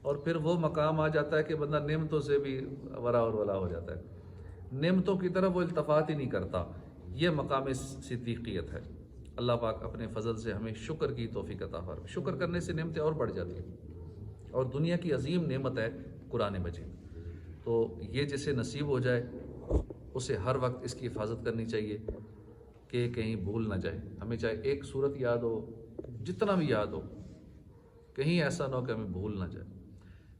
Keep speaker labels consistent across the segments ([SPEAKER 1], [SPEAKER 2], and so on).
[SPEAKER 1] اور پھر وہ مقام آ جاتا ہے کہ بندہ نعمتوں سے بھی ورا اور ولا ہو جاتا ہے، نعمتوں کی طرف وہ التفات ہی نہیں کرتا۔ یہ مقام صدیقیت ہے۔ اللہ پاک اپنے فضل سے ہمیں شکر کی توفیق عطا فرمائے۔ شکر کرنے سے نعمتیں اور بڑھ جاتی ہیں، اور دنیا کی عظیم نعمت ہے قرآن مجید۔ تو یہ جسے نصیب ہو جائے اسے ہر وقت اس کی حفاظت کرنی چاہیے کہ کہیں بھول نہ جائے۔ ہمیں چاہے ایک صورت یاد ہو، جتنا بھی یاد ہو، کہیں ایسا نہ ہو کہ ہمیں بھول نہ جائے۔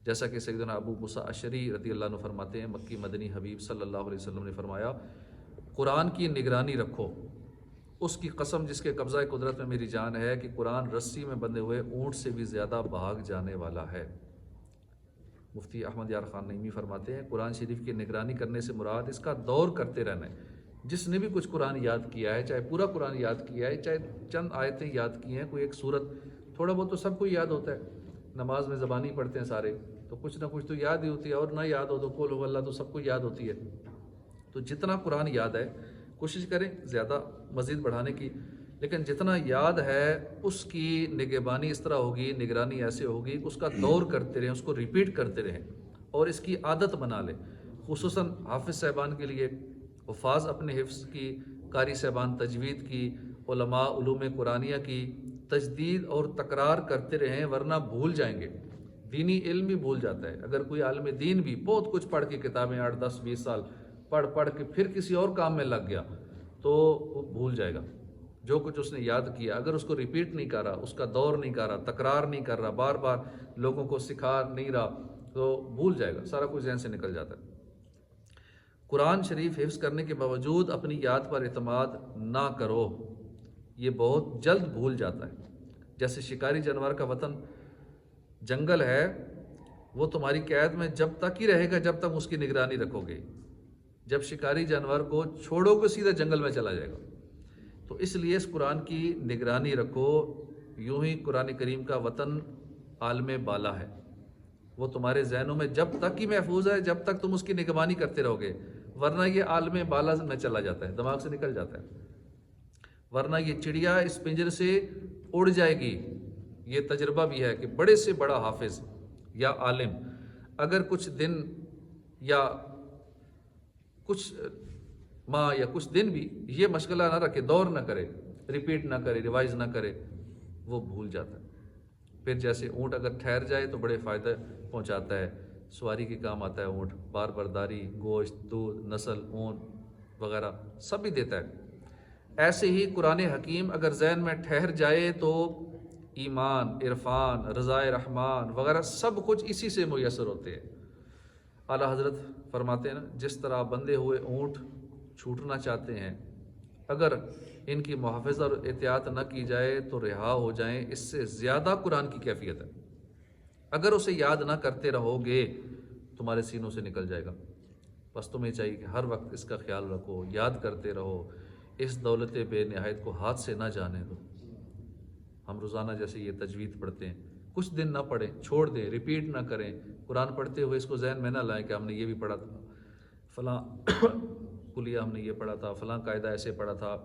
[SPEAKER 1] جیسا کہ سیدنا ابو موسیٰ اشعری رضی اللہ عنہ فرماتے ہیں، مکی مدنی حبیب صلی اللہ علیہ وسلم نے فرمایا، قرآن کی نگرانی رکھو، اس کی قسم جس کے قبضہ قدرت میں میری جان ہے کہ قرآن رسی میں بندھے ہوئے اونٹ سے بھی زیادہ بھاگ جانے والا ہے۔ مفتی احمد یار خان نعیمی فرماتے ہیں، قرآن شریف کی نگرانی کرنے سے مراد اس کا دور کرتے رہنا ہے۔ جس نے بھی کچھ قرآن یاد کیا ہے، چاہے پورا قرآن یاد کیا ہے، چاہے چند آیتیں یاد کی ہیں، کوئی ایک سورت، تھوڑا بہت تو سب کو یاد ہوتا ہے، نماز میں زبانی پڑھتے ہیں سارے، تو کچھ نہ کچھ تو یاد ہی ہوتی ہے، اور نہ یاد ہو تو قل هو اللہ تو سب کو یاد ہوتی ہے۔ تو جتنا قرآن یاد ہے کوشش کریں زیادہ مزید بڑھانے کی، لیکن جتنا یاد ہے اس کی نگہبانی اس طرح ہوگی، نگرانی ایسے ہوگی کہ اس کا دور کرتے رہیں، اس کو ریپیٹ کرتے رہیں اور اس کی عادت بنا لیں۔ خصوصاً حافظ صاحبان کے لیے، حفاظ اپنے حفظ کی، قاری صاحبان تجوید کی، علماء علوم قرآنیہ کی تجدید اور تکرار کرتے رہیں، ورنہ بھول جائیں گے۔ دینی علم بھی بھول جاتا ہے۔ اگر کوئی عالم دین بھی بہت کچھ پڑھ کے کتابیں 8 10 20 سال پڑھ کے پھر کسی اور کام میں لگ گیا تو وہ بھول جائے گا جو کچھ اس نے یاد کیا۔ اگر اس کو ریپیٹ نہیں کر رہا، اس کا دور نہیں کر رہا، تکرار نہیں کر رہا، بار بار لوگوں کو سکھا نہیں رہا، تو بھول جائے گا، سارا کچھ ذہن سے نکل جاتا ہے۔ قرآن شریف حفظ کرنے کے باوجود اپنی یاد پر اعتماد نہ کرو، یہ بہت جلد بھول جاتا ہے۔ جیسے شکاری جانور کا وطن جنگل ہے، وہ تمہاری قید میں جب تک ہی رہے گا جب تک اس کی نگرانی رکھو گے۔ جب شکاری جانور کو چھوڑو گے سیدھا جنگل میں چلا جائے گا۔ تو اس لیے اس قرآن کی نگرانی رکھو۔ یوں ہی قرآن کریم کا وطن عالم بالا ہے، وہ تمہارے ذہنوں میں جب تک ہی محفوظ ہے جب تک تم اس کی نگرانی کرتے رہو گے، ورنہ یہ عالم بالا میں چلا جاتا ہے، دماغ سے نکل جاتا ہے، ورنہ یہ چڑیا اس پنجر سے اڑ جائے گی۔ یہ تجربہ بھی ہے کہ بڑے سے بڑا حافظ یا عالم اگر کچھ دن یا کچھ ماہ یا کچھ دن بھی یہ مشغلہ نہ رکھے، دور نہ کرے، ریپیٹ نہ کرے، ریوائز نہ کرے، وہ بھول جاتا ہے۔ پھر جیسے اونٹ اگر ٹھہر جائے تو بڑے فائدہ پہنچاتا ہے، سواری کے کام آتا ہے اونٹ، بار برداری، گوشت، دودھ، نسل، اون وغیرہ سب بھی دیتا ہے۔ ایسے ہی قرآن حکیم اگر ذہن میں ٹھہر جائے تو ایمان، عرفان، رضائے رحمان وغیرہ سب کچھ اسی سے میسر ہوتے ہیں۔ اعلیٰ حضرت فرماتے ہیں نا، جس طرح بندھے ہوئے اونٹ چھوٹنا چاہتے ہیں، اگر ان کی محافظت اور احتیاط نہ کی جائے تو رہا ہو جائیں، اس سے زیادہ قرآن کی کیفیت ہے۔ اگر اسے یاد نہ کرتے رہو گے تمہارے سینوں سے نکل جائے گا۔ بس تمہیں چاہیے کہ ہر وقت اس کا خیال رکھو، یاد کرتے رہو، اس دولت بے نہایت کو ہاتھ سے نہ جانے دو۔ ہم روزانہ جیسے یہ تجوید پڑھتے ہیں، کچھ دن نہ پڑھیں، چھوڑ دیں، ریپیٹ نہ کریں، قرآن پڑھتے ہوئے اس کو ذہن میں نہ لائیں کہ ہم نے یہ بھی پڑھا تھا، فلاں کلیہ ہم نے یہ پڑھا تھا، فلاں قاعدہ ایسے پڑھا تھا،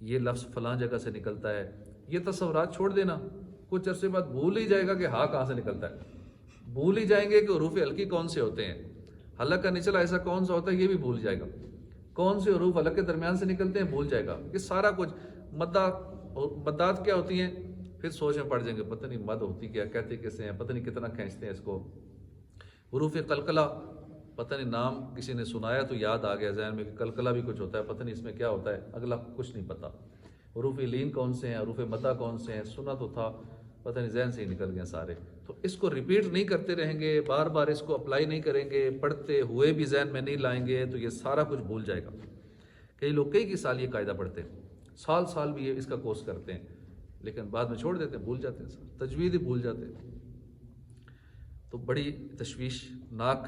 [SPEAKER 1] یہ لفظ فلاں جگہ سے نکلتا ہے۔ یہ تصورات چھوڑ دینا، کچھ عرصے بعد بھول ہی جائے گا کہ ہاں کہاں سے نکلتا ہے، بھول ہی جائیں گے کہ حروف حلقی کون سے ہوتے ہیں، حلق کا نچلا ایسا کون سا ہوتا ہے یہ بھی بھول جائے گا، کون سے حروف حلق کے درمیان سے نکلتے ہیں بھول جائے گا، یہ سارا کچھ مدات کیا ہوتی ہیں، پھر سوچ میں پڑ جائیں گے پتہ نہیں مد ہوتی کیا، کہتے کیسے ہیں، پتہ نہیں کتنا کھینچتے ہیں اس کو۔ حروف قلقلہ پتہ نہیں نام کسی نے سنایا تو یاد آ گیا ذہن میں کہ قلقلہ بھی کچھ ہوتا ہے، پتہ نہیں اس میں کیا ہوتا ہے، اگلا کچھ نہیں پتہ۔ حروف لین کون سے ہیں، حروف مدہ کون سے ہیں، سنا تو تھا، پتہ نہیں ذہن سے ہی نکل گئے سارے۔ تو اس کو ریپیٹ نہیں کرتے رہیں گے، بار بار اس کو اپلائی نہیں کریں گے، پڑھتے ہوئے بھی ذہن میں نہیں لائیں گے تو یہ سارا کچھ بھول جائے گا۔ کئی لوگ کئی سال یہ قاعدہ پڑھتے ہیں، سال بھی یہ اس کا کورس کرتے ہیں، لیکن بعد میں چھوڑ دیتے ہیں، بھول جاتے ہیں، تجوید ہی بھول جاتے ہیں۔ تو بڑی تشویشناک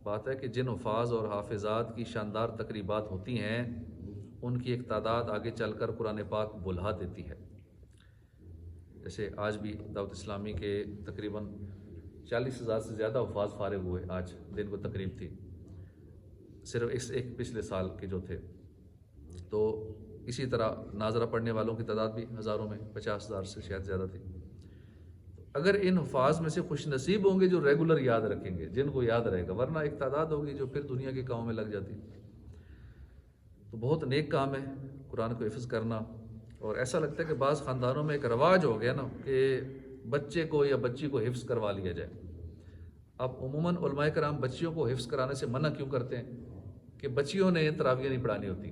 [SPEAKER 1] بات ہے کہ جن حفاظ اور حافظات کی شاندار تقریبات ہوتی ہیں ان کی ایک تعداد آگے چل کر قرآن پاک بھلا دیتی ہے۔ جیسے آج بھی دعوت اسلامی کے تقریباً 40,000 سے زیادہ حفاظ فارغ ہوئے، آج دن کو تقریب تھی، صرف اس ایک پچھلے سال کے جو تھے۔ تو اسی طرح ناظرہ پڑھنے والوں کی تعداد بھی ہزاروں میں، 50,000 سے شاید زیادہ تھی۔ اگر ان حفاظ میں سے خوش نصیب ہوں گے جو ریگولر یاد رکھیں گے، جن کو یاد رہے گا، ورنہ ایک تعداد ہوگی جو پھر دنیا کے کاموں میں لگ جاتی. تو بہت نیک کام ہے قرآن کو حفظ کرنا. اور ایسا لگتا ہے کہ بعض خاندانوں میں ایک رواج ہو گیا نا کہ بچے کو یا بچی کو حفظ کروا لیا جائے. اب عموماً علماء کرام بچیوں کو حفظ کرانے سے منع کیوں کرتے ہیں کہ بچیوں نے تراویح نہیں پڑھانی ہوتی.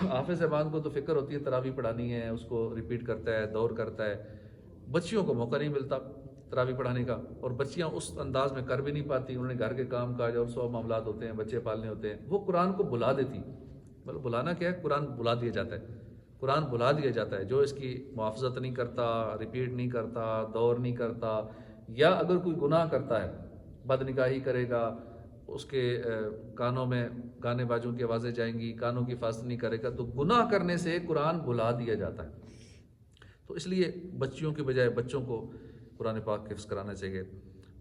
[SPEAKER 1] حافظ احمد کو تو فکر ہوتی ہے تراویح پڑھانی ہے، اس کو ریپیٹ کرتا ہے، دور کرتا ہے. بچیوں کو موقع نہیں ملتا تراویح پڑھانے کا، اور بچیاں اس انداز میں کر بھی نہیں پاتی. انہوں نے گھر کے کام کاج اور 100 معاملات ہوتے ہیں، بچے پالنے ہوتے ہیں. وہ قرآن کو بلا دیتی. مطلب بلانا کیا ہے؟ قرآن بلا دیا جاتا ہے. قرآن بلا دیا جاتا ہے. جو اس کی محافظت نہیں کرتا، ریپیٹ نہیں کرتا، دور نہیں کرتا، یا اگر کوئی گناہ کرتا ہے، بد نگاہی کرے گا، اس کے کانوں میں گانے باجوں کی آوازیں جائیں گی، کانوں کی حفاظت نہیں کرے گا، تو گناہ کرنے سے قرآن بلا دیا جاتا ہے. تو اس لیے بچیوں کے بجائے بچوں کو قرآن پاک حفظ کرانا چاہیے.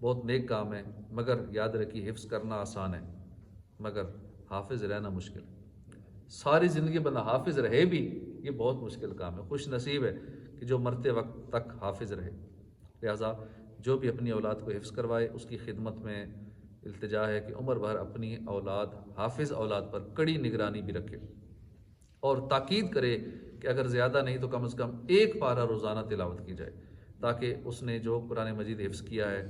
[SPEAKER 1] بہت نیک کام ہے، مگر یاد رکھیے حفظ کرنا آسان ہے مگر حافظ رہنا مشکل. ساری زندگی بندہ حافظ رہے بھی یہ بہت مشکل کام ہے. خوش نصیب ہے کہ جو مرتے وقت تک حافظ رہے. لہٰذا جو بھی اپنی اولاد کو حفظ کروائے اس کی خدمت میں التجا ہے کہ عمر بھر اپنی اولاد، حافظ اولاد پر کڑی نگرانی بھی رکھے، اور تاکید کرے کہ اگر زیادہ نہیں تو کم از کم ایک پارہ روزانہ تلاوت کی جائے، تاکہ اس نے جو قرآن مجید حفظ کیا ہے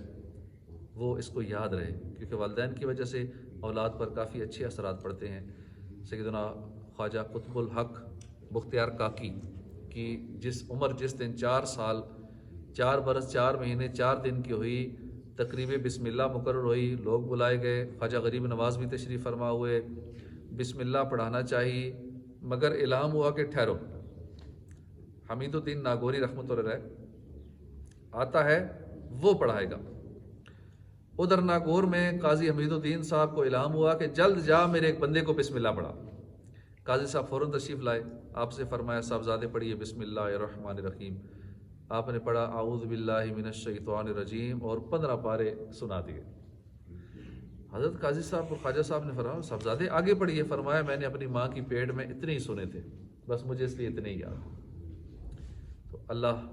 [SPEAKER 1] وہ اس کو یاد رہے. کیونکہ والدین کی وجہ سے اولاد پر کافی اچھے اثرات پڑتے ہیں. سیدنا خواجہ قطب الحق بختیار کاکی کی جس دن 4 سال 4 برس 4 مہینے 4 دن کی ہوئی، تقریب بسم اللہ مقرر ہوئی، لوگ بلائے گئے، خواجہ غریب نواز بھی تشریف فرما ہوئے. بسم اللہ پڑھانا چاہیے، مگر الہام ہوا کہ ٹھہرو، حمید الدین ناگوری رحمۃ اللہ علیہ آتا ہے وہ پڑھائے گا. ادھر ناگور میں قاضی حمید الدین صاحب کو الہام ہوا کہ جلد جا میرے ایک بندے کو بسم اللہ پڑھا. قاضی صاحب فوراً تشریف لائے، آپ سے فرمایا صاحبزادے پڑھیے بسم اللہ الرحمن الرحیم. آپ نے پڑھا اعوذ باللہ من الشیطان الرجیم اور 15 پارے سنا دیے. حضرت قاضی صاحب اور خواجہ صاحب نے فرمایا صاحبزادے آگے پڑھیے. فرمایا میں نے اپنی ماں کی پیٹ میں اتنے ہی سنے تھے، بس مجھے اس لیے اتنے ہی یاد. تو اللہ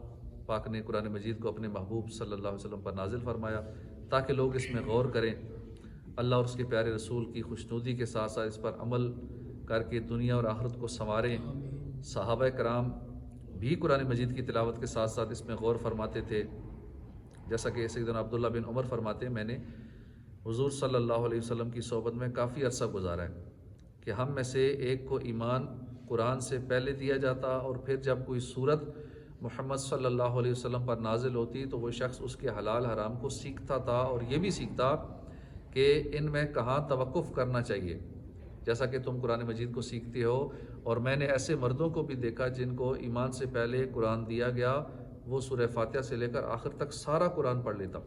[SPEAKER 1] پاک نے قرآن مجید کو اپنے محبوب صلی اللہ علیہ وسلم پر نازل فرمایا تاکہ لوگ اس میں غور کریں، اللہ اور اس کے پیارے رسول کی خوشنودی کے ساتھ ساتھ اس پر عمل کر کے دنیا اور آخرت کو سنواریں. صحابہ کرام بھی قرآن مجید کی تلاوت کے ساتھ ساتھ اس میں غور فرماتے تھے. جیسا کہ سیدنا عبداللہ بن عمر فرماتے ہیں میں نے حضور صلی اللہ علیہ وسلم کی صحبت میں کافی عرصہ گزارا ہے کہ ہم میں سے ایک کو ایمان قرآن سے پہلے دیا جاتا، اور پھر جب کوئی صورت محمد صلی اللہ علیہ وسلم پر نازل ہوتی تو وہ شخص اس کے حلال حرام کو سیکھتا تھا، اور یہ بھی سیکھتا کہ ان میں کہاں توقف کرنا چاہیے، جیسا کہ تم قرآن مجید کو سیکھتے ہو. اور میں نے ایسے مردوں کو بھی دیکھا جن کو ایمان سے پہلے قرآن دیا گیا، وہ سورہ فاتحہ سے لے کر آخر تک سارا قرآن پڑھ لیتا،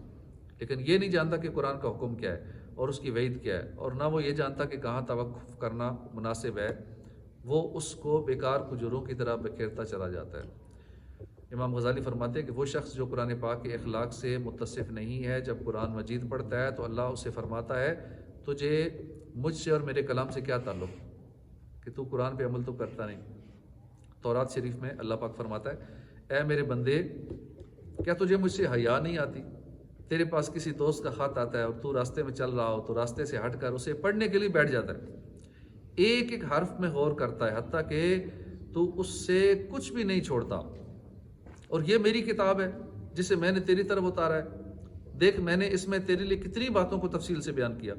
[SPEAKER 1] لیکن یہ نہیں جانتا کہ قرآن کا حکم کیا ہے اور اس کی وعید کیا ہے، اور نہ وہ یہ جانتا کہ کہاں توقف کرنا مناسب ہے. وہ اس کو بیکار کھجوروں کی طرح بکھیرتا چلا جاتا ہے. امام غزالی فرماتے ہیں کہ وہ شخص جو قرآن پاک کے اخلاق سے متصف نہیں ہے، جب قرآن مجید پڑھتا ہے تو اللہ اسے فرماتا ہے تجھے مجھ سے اور میرے کلام سے کیا تعلق کہ تو قرآن پہ عمل تو کرتا نہیں. تورات شریف میں اللہ پاک فرماتا ہے اے میرے بندے کیا تجھے مجھ سے حیا نہیں آتی؟ تیرے پاس کسی دوست کا خط آتا ہے اور تو راستے میں چل رہا ہو تو راستے سے ہٹ کر اسے پڑھنے کے لیے بیٹھ جاتا ہے، ایک ایک حرف میں غور کرتا ہے حتیٰ کہ تو اس سے کچھ بھی نہیں چھوڑتا. اور یہ میری کتاب ہے جسے میں نے تیری طرف اتارا ہے. دیکھ میں نے اس میں تیرے لیے کتنی باتوں کو تفصیل سے بیان کیا،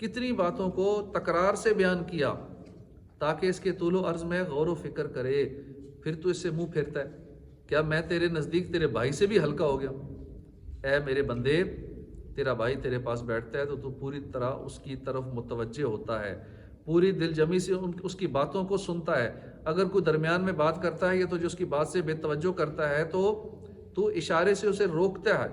[SPEAKER 1] کتنی باتوں کو تکرار سے بیان کیا، تاکہ اس کے طول و عرض میں غور و فکر کرے. پھر تو اس سے منہ پھیرتا ہے. کیا میں تیرے نزدیک تیرے بھائی سے بھی ہلکا ہو گیا؟ اے میرے بندے تیرا بھائی تیرے پاس بیٹھتا ہے تو پوری طرح اس کی طرف متوجہ ہوتا ہے، پوری دل جمی سے اس کی باتوں کو سنتا ہے. اگر کوئی درمیان میں بات کرتا ہے یا تو جو اس کی بات سے بے توجہ کرتا ہے تو اشارے سے اسے روکتا ہے،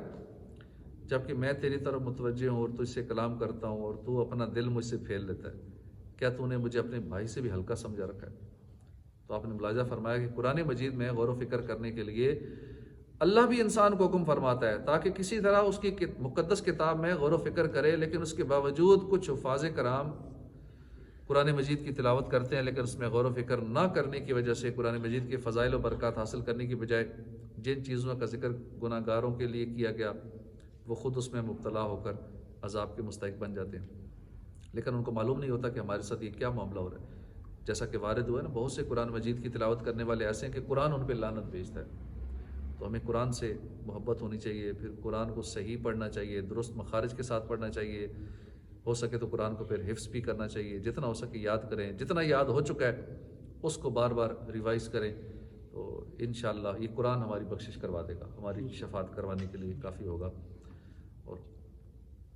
[SPEAKER 1] جبکہ میں تیری طرف متوجہ ہوں اور تجھ سے کلام کرتا ہوں اور تو اپنا دل مجھ سے پھیر لیتا ہے. کیا تو نے مجھے اپنے بھائی سے بھی ہلکا سمجھا رکھا ہے؟ تو آپ نے ملاحظہ فرمایا کہ قرآن مجید میں غور و فکر کرنے کے لیے اللہ بھی انسان کو حکم فرماتا ہے تاکہ کسی طرح اس کی مقدس کتاب میں غور و فکر کرے. لیکن اس کے باوجود کچھ حفاظ کرام قرآن مجید کی تلاوت کرتے ہیں لیکن اس میں غور و فکر نہ کرنے کی وجہ سے قرآن مجید کے فضائل و برکات حاصل کرنے کی بجائے جن چیزوں کا ذکر گناہ گاروں کے لیے کیا گیا وہ خود اس میں مبتلا ہو کر عذاب کے مستحق بن جاتے ہیں، لیکن ان کو معلوم نہیں ہوتا کہ ہمارے ساتھ یہ کیا معاملہ ہو رہا ہے۔ جیسا کہ وارد ہوا ہے نا، بہت سے قرآن مجید کی تلاوت کرنے والے ایسے ہیں کہ قرآن ان پہ لعنت بھیجتا ہے۔ تو ہمیں قرآن سے محبت ہونی چاہیے، پھر قرآن کو صحیح پڑھنا چاہیے، درست مخارج کے ساتھ پڑھنا چاہیے، ہو سکے تو قرآن کو پھر حفظ بھی کرنا چاہیے، جتنا ہو سکے یاد کریں، جتنا یاد ہو چکا ہے اس کو بار بار ریوائز کریں، تو انشاءاللہ یہ قرآن ہماری بخشش کروا دے گا، ہماری شفاعت کروانے کے لیے کافی ہوگا۔ اور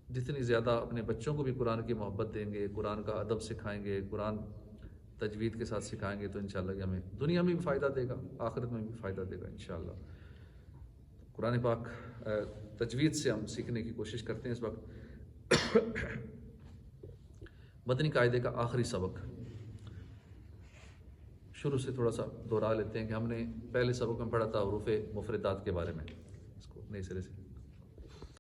[SPEAKER 1] جتنی زیادہ اپنے بچوں کو بھی قرآن کی محبت دیں گے، قرآن کا ادب سکھائیں گے، قرآن تجوید کے ساتھ سکھائیں گے، تو انشاءاللہ یہ ہمیں دنیا میں بھی فائدہ دے گا، آخرت میں بھی فائدہ دے گا انشاءاللہ۔ قرآن پاک تجوید سے ہم سیکھنے کی کوشش کرتے ہیں اس وقت۔ مدنی قاعدے کا آخری سبق شروع سے تھوڑا سا دہرا لیتے ہیں کہ ہم نے پہلے سبق میں پڑھا تھا حروف مفردات کے بارے میں، اس کو نئے سرے سے